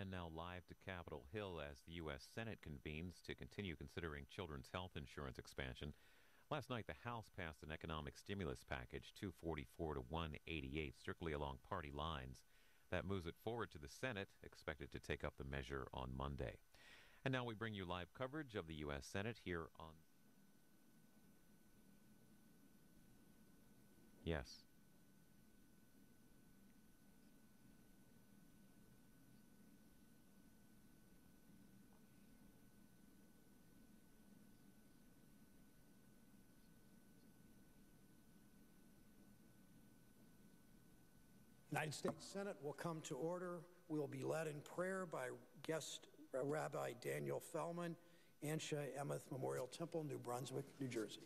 And now live to Capitol Hill as the U.S. Senate convenes to continue considering children's health insurance expansion. Last night, the House passed an economic stimulus package, 244 to 188, strictly along party lines. That moves it forward to the Senate, expected to take up the measure on Monday. And now we bring you live coverage of the U.S. Senate here on... Yes. United States Senate will come to order. We will be led in prayer by guest Rabbi Daniel Fellman, Anshe Emeth Memorial Temple, New Brunswick, New Jersey.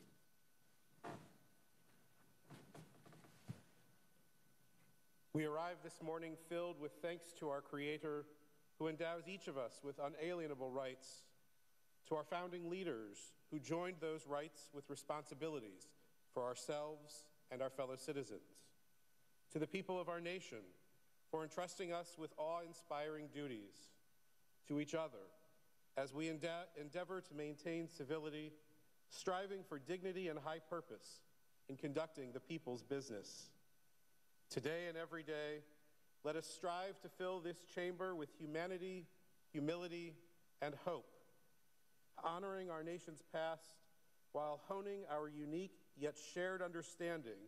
We arrive this morning filled with thanks to our Creator, who endows each of us with unalienable rights, to our founding leaders, who joined those rights with responsibilities for ourselves and our fellow citizens, to the people of our nation for entrusting us with awe-inspiring duties, to each other as we endeavor to maintain civility, striving for dignity and high purpose in conducting the people's business. Today and every day, let us strive to fill this chamber with humanity, humility, and hope, honoring our nation's past while honing our unique yet shared understanding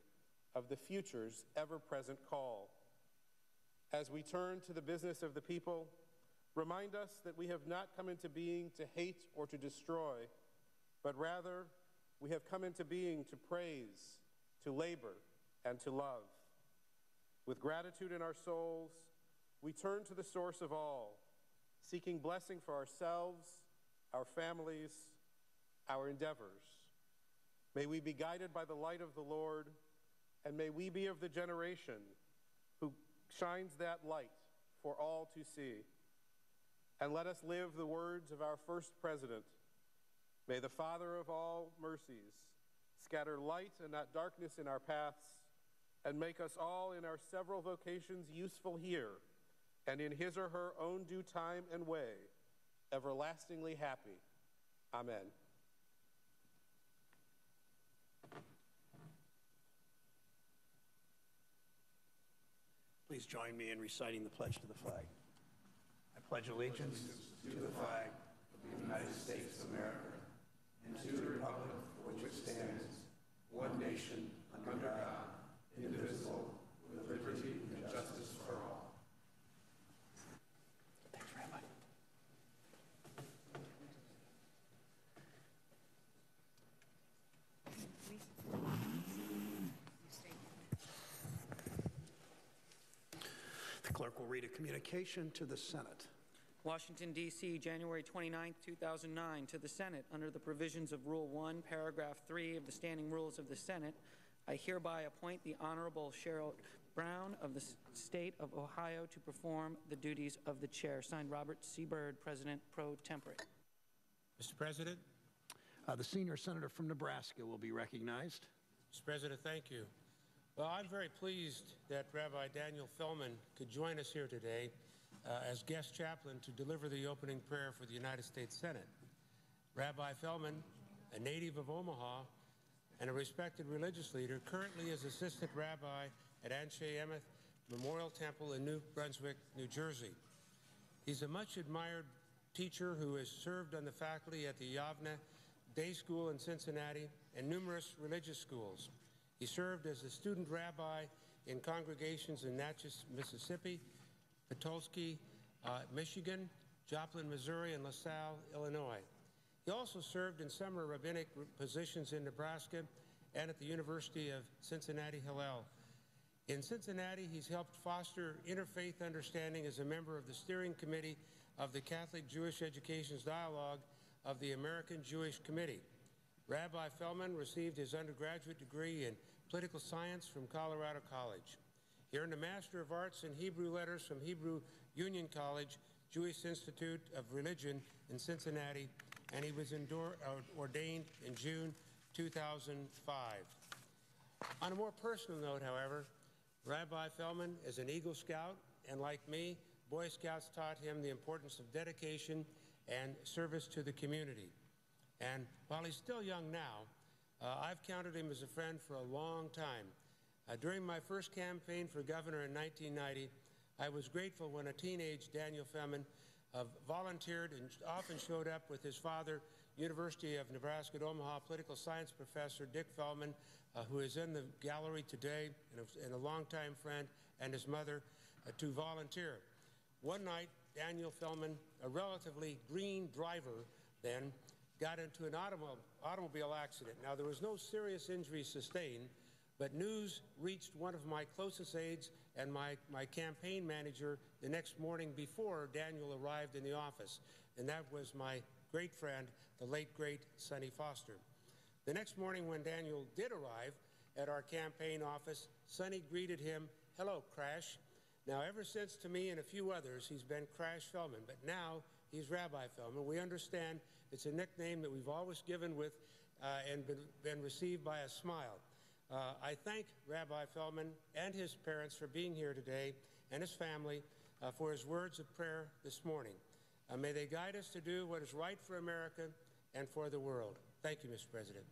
of the future's ever-present call. As we turn to the business of the people, remind us that we have not come into being to hate or to destroy, but rather we have come into being to praise, to labor, and to love. With gratitude in our souls, we turn to the source of all, seeking blessing for ourselves, our families, our endeavors. May we be guided by the light of the Lord, and may we be of the generation who shines that light for all to see. And let us live the words of our first president. May the Father of all mercies scatter light and not darkness in our paths, and make us all in our several vocations useful here, and in his or her own due time and way, everlastingly happy. Amen. Please join me in reciting the pledge to the flag. I pledge allegiance to the flag of the United States of America and to the republic for which it stands, one nation, under God, indivisible, with liberty and justice for all. Thanks, Rabbi. The clerk will read a communication to the Senate. Washington, D.C., January 29, 2009. To the Senate, under the provisions of Rule 1, Paragraph 3 of the Standing Rules of the Senate, I hereby appoint the Honorable Sherrod Brown of the State of Ohio to perform the duties of the Chair. Signed, Robert C. Byrd, President pro tempore. Mr. President. The senior senator from Nebraska will be recognized. Mr. President, thank you. Well, I'm very pleased that Rabbi Daniel Fellman could join us here today as guest chaplain to deliver the opening prayer for the United States Senate. Rabbi Fellman, a native of Omaha and a respected religious leader, currently is assistant rabbi at Anshe Emeth Memorial Temple in New Brunswick, New Jersey. He's a much admired teacher who has served on the faculty at the Yavne Day School in Cincinnati and numerous religious schools. He served as a student rabbi in congregations in Natchez, Mississippi, Petoskey, Michigan, Joplin, Missouri, and LaSalle, Illinois. He also served in summer rabbinic positions in Nebraska and at the University of Cincinnati Hillel. In Cincinnati, he's helped foster interfaith understanding as a member of the steering committee of the Catholic Jewish Education's Dialogue of the American Jewish Committee. Rabbi Fellman received his undergraduate degree in political science from Colorado College. He earned a Master of Arts in Hebrew Letters from Hebrew Union College, Jewish Institute of Religion in Cincinnati, and he was ordained in June 2005. On a more personal note, however, Rabbi Fellman is an Eagle Scout and, like me, Boy Scouts taught him the importance of dedication and service to the community. And while he's still young now, I've counted him as a friend for a long time. During my first campaign for governor in 1990, I was grateful when a teenage Daniel Fellman volunteered and often showed up with his father, University of Nebraska at Omaha political science professor Dick Fellman, who is in the gallery today and a longtime friend, and his mother, to volunteer. One night, Daniel Fellman, a relatively green driver then, got into an automobile accident. Now, there was no serious injury sustained, but news reached one of my closest aides and my campaign manager the next morning before Daniel arrived in the office, and that was my great friend, the late, great Sonny Foster. The next morning when Daniel did arrive at our campaign office, Sonny greeted him, "Hello, Crash." Now, ever since, to me and a few others, he's been Crash Fellman, but now he's Rabbi Fellman. We understand it's a nickname that we've always given with and been received by a smile. I thank Rabbi Fellman and his parents for being here today, and his family for his words of prayer this morning. May they guide us to do what is right for America and for the world. Thank you, Mr. President.